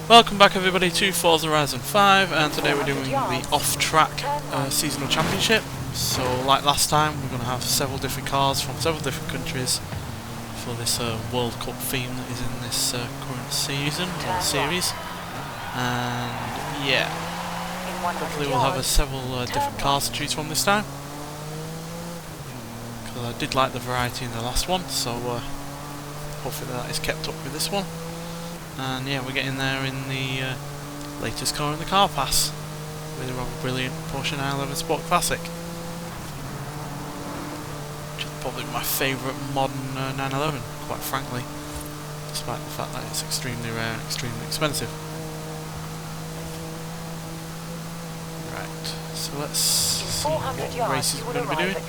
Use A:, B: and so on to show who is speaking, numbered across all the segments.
A: Welcome back everybody to Forza Horizon 5, and today we're doing the off-track seasonal championship. So like last time, we're going to have several different cars from several different countries for this World Cup theme that is in this current season, or series. And yeah, hopefully we'll have several different cars to choose from this time. Because I did like the variety in the last one, so hopefully that is kept up with this one. And yeah, we're getting there in the latest car in the car pass with a rather brilliant Porsche 911 Sport Classic, which is probably my favourite modern 911, quite frankly, despite the fact that it's extremely rare and extremely expensive. Right, so let's see what races we're going to be doing and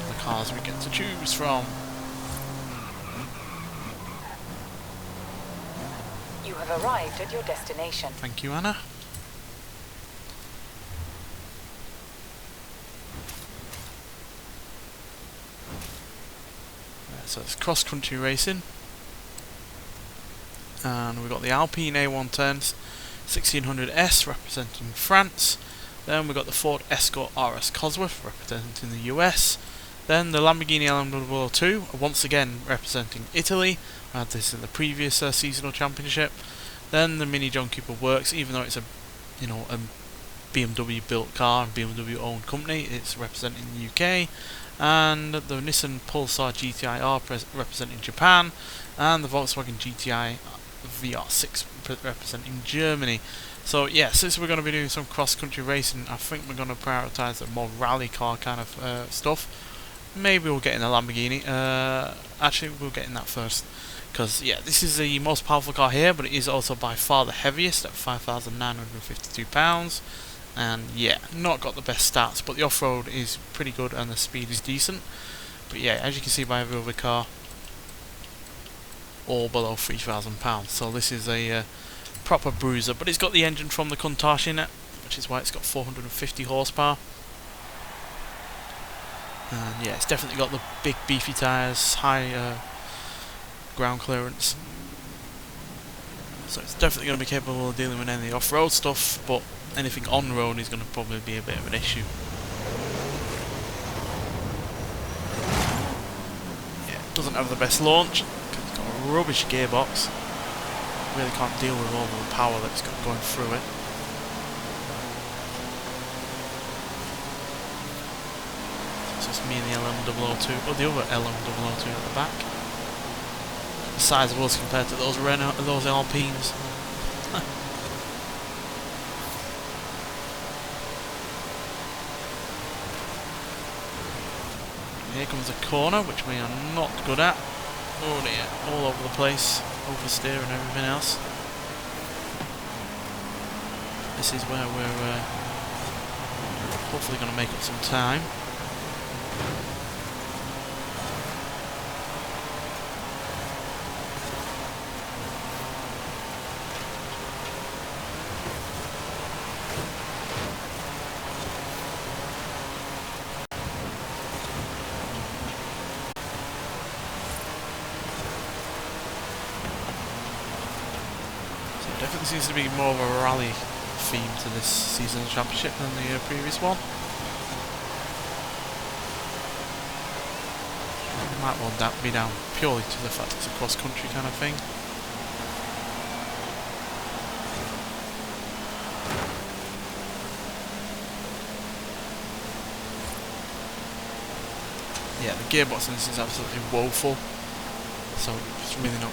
A: the cars we get to choose from.
B: You have arrived at your destination.
A: Thank you, Anna. Right, so it's cross-country racing, and we've got the Alpine A110 1600S representing France. Then we've got the Ford Escort RS Cosworth representing the US. Then the Lamborghini LM002, once again representing Italy. I had this in the previous seasonal championship. Then the Mini John Cooper Works, even though it's a BMW built car and BMW owned company, it's representing the UK. And the Nissan Pulsar GTI-R representing Japan, and the Volkswagen GTI VR6 representing Germany. So yeah, since we're going to be doing some cross-country racing, I think we're going to prioritise the more rally car kind of stuff. Maybe we'll get in the Lamborghini. Actually, we'll get in that first. Because, yeah, this is the most powerful car here, but it is also by far the heaviest at 5,952 pounds. And, yeah, not got the best stats, but the off-road is pretty good and the speed is decent. But, yeah, as you can see by every other car, all below 3,000 pounds. So this is a proper bruiser, but it's got the engine from the Countach in it, which is why it's got 450 horsepower. And, yeah, it's definitely got the big beefy tyres, high ground clearance, so it's definitely going to be capable of dealing with any off-road stuff, but anything on-road is going to probably be a bit of an issue. Yeah, it doesn't have the best launch because it's got a rubbish gearbox. Really can't deal with all the power that's got going through it. So it's me and the LM002, or the other LM002 at the back. The size of us compared to those those Alpines. Here comes a corner, which we are not good at. Oh dear, all over the place, oversteer and everything else. This is where we're hopefully going to make up some time. Definitely seems to be more of a rally theme to this seasonal championship than the previous one. It might well be down purely to the fact it's a cross-country kind of thing. Yeah, the gearbox in this is absolutely woeful, so it's really not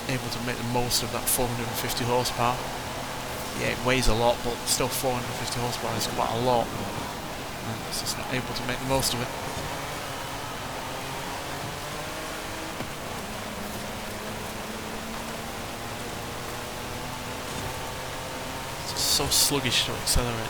A: able to make the most of that 450 horsepower. Yeah, it weighs a lot, but still 450 horsepower is quite a lot, and it's just not able to make the most of it. It's just so sluggish to accelerate.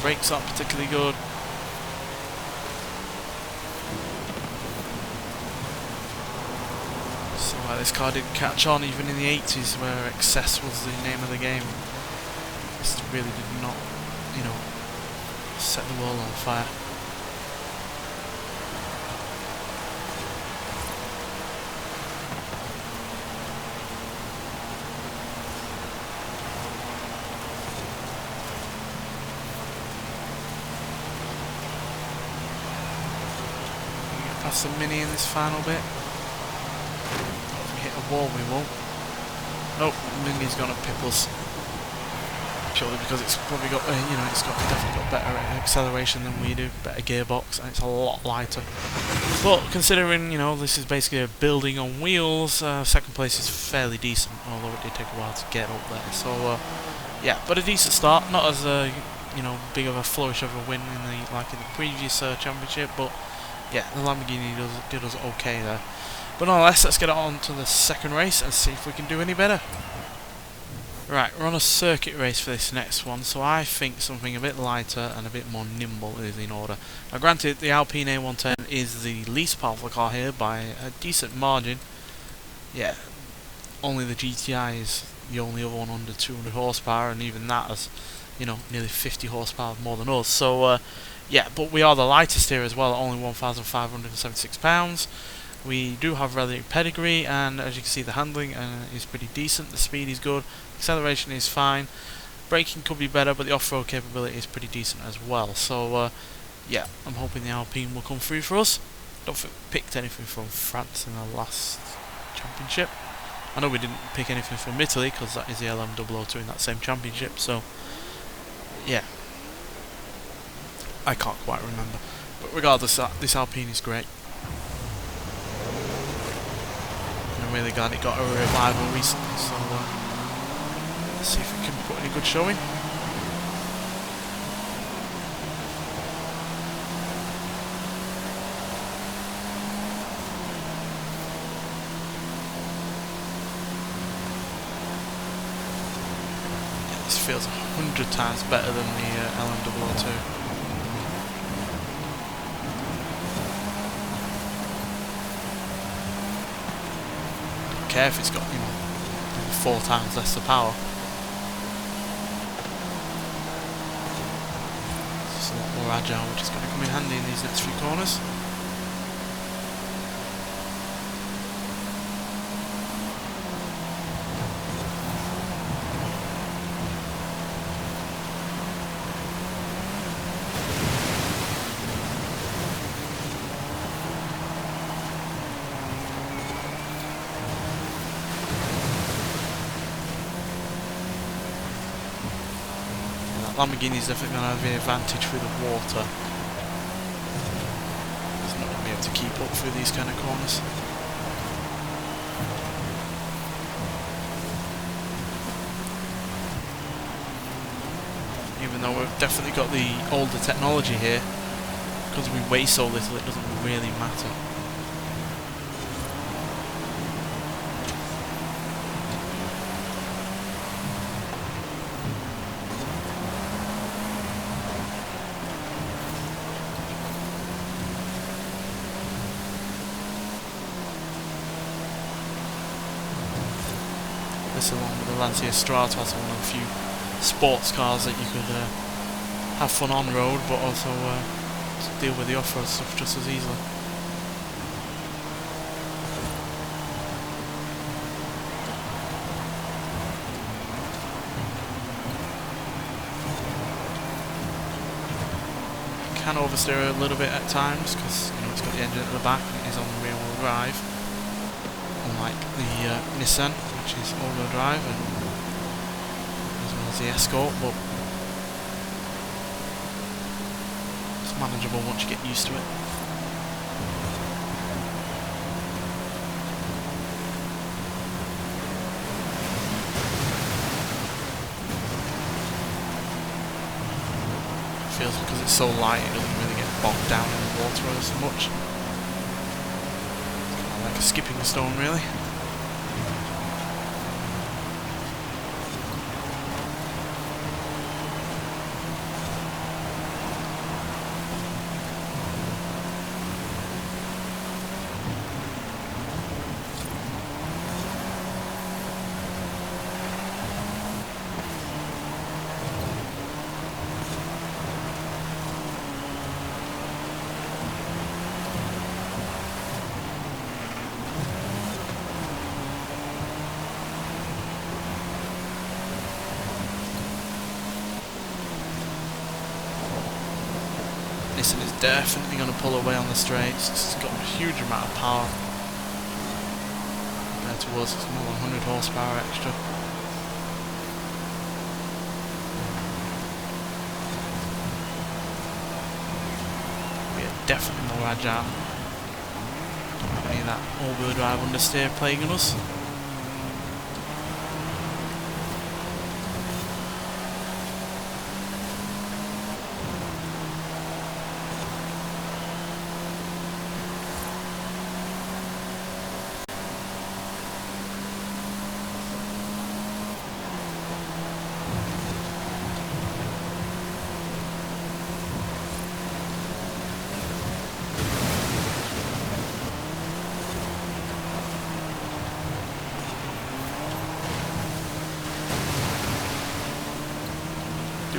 A: Brakes aren't particularly good. this car didn't catch on even in the 80s, where excess was the name of the game. This really did not, you know, set the world on fire. Past the Mini in this final bit. If we hit a wall, we won't. Nope, the Mini's gonna pip us. Purely because it's probably got, you know, it's definitely got better acceleration than we do, better gearbox, and it's a lot lighter. But considering, you know, this is basically a building on wheels, second place is fairly decent, although it did take a while to get up there. So, yeah, but a decent start. Not as a, you know, big of a flourish of a win in the like in the previous championship, but yeah, the Lamborghini did us okay there. But nonetheless, let's get on to the second race and see if we can do any better. Right, we're on a circuit race for this next one, so I think something a bit lighter and a bit more nimble is in order. Now granted, the Alpine A110 is the least powerful car here by a decent margin. Yeah, only the GTI is the only other one under 200 horsepower, and even that is, you know, nearly 50 horsepower more than us. So, yeah, but we are the lightest here as well, at only 1,576 pounds. We do have rally pedigree, and as you can see, the handling is pretty decent, the speed is good, acceleration is fine, braking could be better, but the off-road capability is pretty decent as well. So, yeah, I'm hoping the Alpine will come through for us. Don't think we picked anything from France in the last championship. I know we didn't pick anything from Italy, because that is the LM002 in that same championship, so, yeah. I can't quite remember. But regardless, this Alpine is great. I'm really glad it got a revival recently, so let's see if we can put any good showing. Yeah, this feels 100 times better than the LM002. Care if it's got, you know, 4 times less the power. It's a lot more agile, which is going to come in handy in these next few corners. Lamborghini's definitely going to have the advantage through the water. It's not going to be able to keep up through these kind of corners. Even though we've definitely got the older technology here, because we weigh so little, it doesn't really matter. This, along with the Lancia Stratos, is one of the few sports cars that you could have fun on road, but also deal with the off-road stuff just as easily. Can oversteer a little bit at times because, you know, it's got the engine at the back and it is on the rear-wheel drive, unlike the Nissan, which is all-wheel drive, and as well as the Escort, but it's manageable once you get used to it. Feels because it's so light, it doesn't really get bogged down in the water as much. It's kind of like a skipping stone, really. Nissan is definitely going to pull away on the straights. It's got a huge amount of power compared to us. It's more than 100 horsepower extra. We are definitely more agile. Don't have any of that all-wheel drive understeer plaguing us.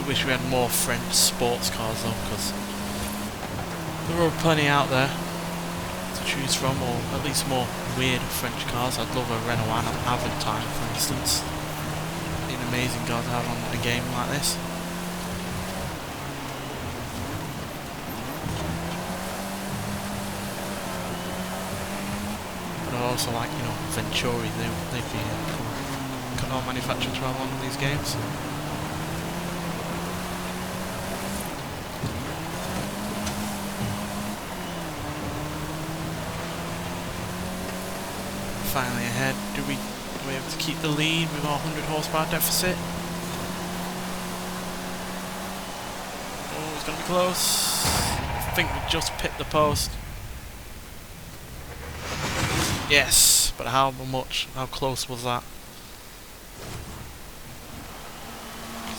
A: Wish we had more French sports cars though, because there are plenty out there to choose from, or at least more weird French cars. I'd love a Renault Aventine, for instance. Be an amazing car to have on a game like this. But I also like, you know, Venturi. They'd be a cool car manufacturer to have on these games. Finally ahead. Are we able to keep the lead with our 100 horsepower deficit? Oh, it's going to be close. I think we just pipped the post. Yes, but how much? How close was that?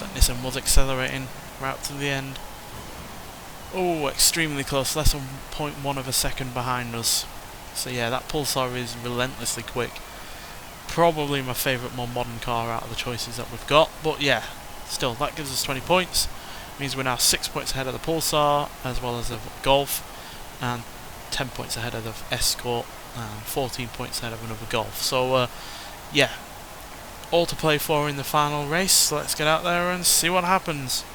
A: That Nissan was accelerating right to the end. Oh, extremely close. Less than 0.1 of a second behind us. So yeah, that Pulsar is relentlessly quick. Probably my favourite more modern car out of the choices that we've got. But yeah, still, that gives us 20 points. Means we're now 6 points ahead of the Pulsar, as well as the Golf, and 10 points ahead of the Escort, and 14 points ahead of another Golf. So yeah, all to play for in the final race. So let's get out there and see what happens.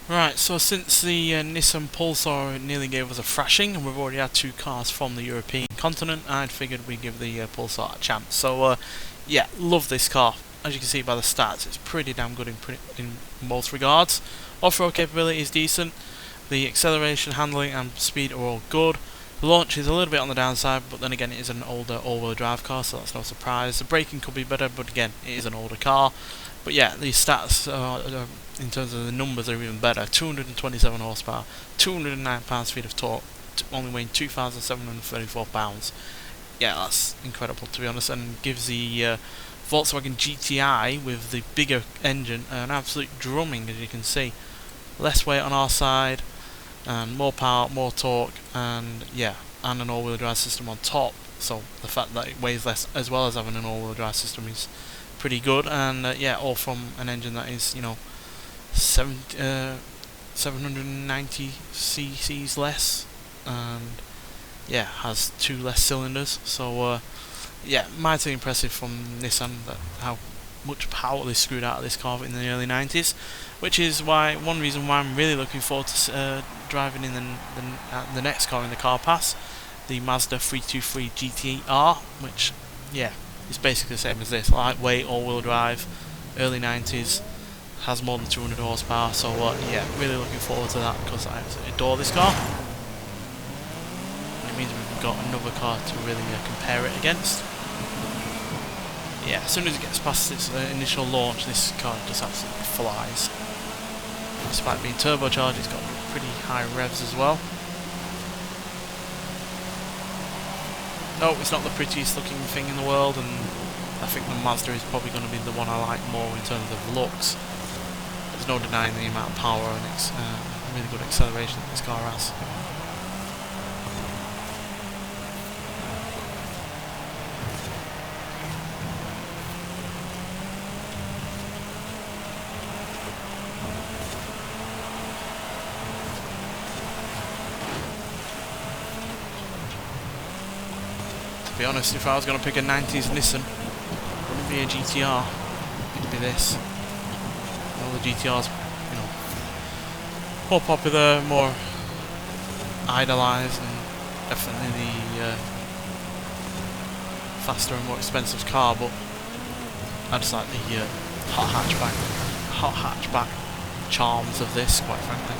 A: Right, so since the Nissan Pulsar nearly gave us a thrashing, and we've already had 2 cars from the European continent, I'd figured we'd give the Pulsar a chance. So yeah, love this car. As you can see by the stats, it's pretty damn good in most regards. Off-road capability is decent. The acceleration, handling and speed are all good. The launch is a little bit on the downside, but then again it is an older all-wheel drive car, so that's no surprise. The braking could be better, but again, it is an older car. But yeah, the stats in terms of the numbers are even better. 227 horsepower, 209 pounds-feet of torque, only weighing 2,734 pounds. Yeah, that's incredible to be honest, and gives the Volkswagen GTI with the bigger engine an absolute drumming, as you can see. Less weight on our side, and more power, more torque, and yeah, and an all-wheel drive system on top. So the fact that it weighs less, as well as having an all-wheel drive system, is pretty good. And yeah, all from an engine that is, you know, 790 cc's less, and yeah, has 2 less cylinders. So yeah, mightily impressive from Nissan that how much power they screwed out of this car in the early 90s, which is one reason why I'm really looking forward to driving in the next car in the car pass, the Mazda 323 GTI-R, which yeah, is basically the same as this, lightweight, all-wheel drive, early 90s, has more than 200 horsepower. So yeah, really looking forward to that, because I absolutely adore this car. It means we've got another car to really compare it against. Yeah, as soon as it gets past its initial launch, this car just absolutely flies. Despite being turbocharged, it's got pretty high revs as well. No, it's not the prettiest looking thing in the world, and I think the Mazda is probably going to be the one I like more in terms of looks. There's no denying the amount of power and really good acceleration that this car has. To be honest, if I was going to pick a 90s Nissan, it wouldn't be a GTR, it'd be this. All the GTRs, you know, more popular, more idolised, and definitely the faster and more expensive car. But I just like the hot hatchback charms of this, quite frankly.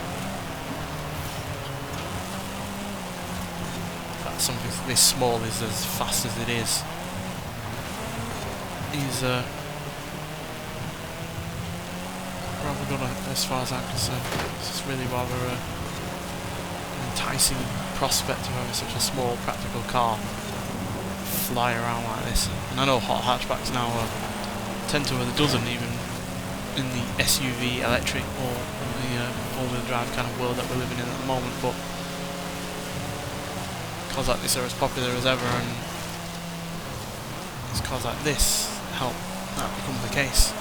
A: That something this small is as fast as it is rather good as far as I'm concerned. It's really rather an enticing prospect of having such a small practical car fly around like this. And I know hot hatchbacks now tend to win a dozen, even in the SUV electric or the all-wheel drive kind of world that we're living in at the moment, but cars like this are as popular as ever, and it's cars like this help that become the case.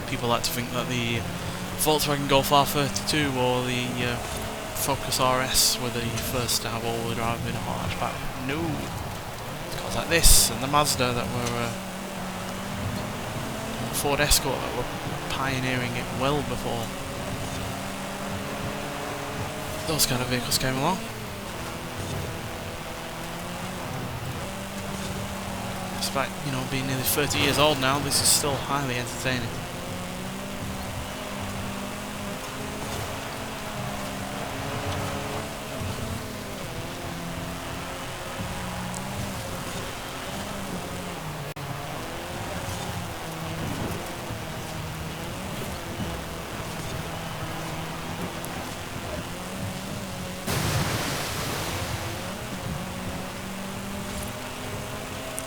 A: People like to think that the Volkswagen Golf R32 or the Focus RS were the first to have all-wheel drive in a hot hatchback. No, it's cars like this and the Mazda that were Ford Escort that were pioneering it well before those kind of vehicles came along. Despite, you know, being nearly 30 years old now, this is still highly entertaining.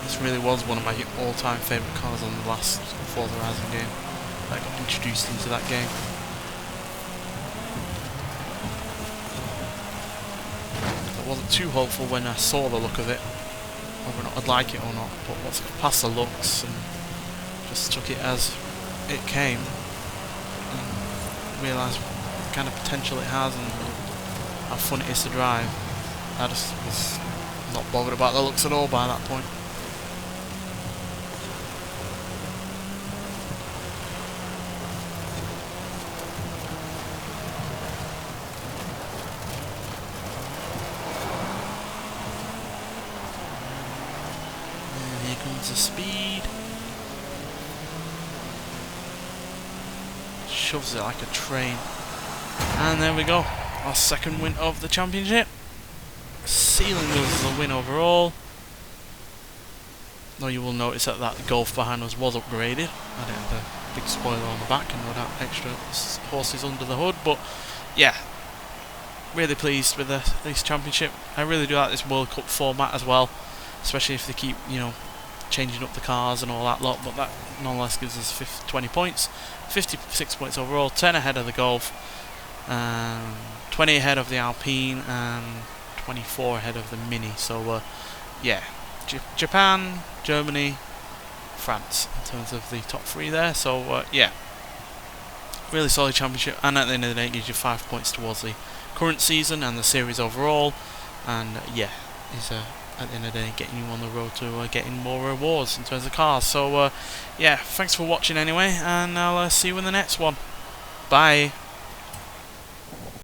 A: This really was one of my all-time favourite cars on the last Forza Horizon game that got introduced into that game. I wasn't too hopeful when I saw the look of it, whether or not I'd like it or not, but once I got past the looks and just took it as it came and realised the kind of potential it has and how fun it is to drive, I just was not bothered about the looks at all by that point. The speed shoves it like a train, and there we go, our second win of the championship, sealing us the win overall. Though you will notice that that Golf behind us was upgraded. I didn't have a big spoiler on the back and no doubt extra horses under the hood, but yeah, really pleased with this championship. I really do like this World Cup format as well, especially if they keep, you know, changing up the cars and all that lot, but that nonetheless gives us 20 points, 56 points overall, 10 ahead of the Golf, 20 ahead of the Alpine, and 24 ahead of the Mini. So yeah, Japan, Germany, France in terms of the top three there. So yeah, really solid championship, and at the end of the day it gives you 5 points towards the current season and the series overall, and yeah, is at the end of the day getting you on the road to getting more rewards in terms of cars. So yeah, thanks for watching anyway, and I'll see you in the next one. Bye.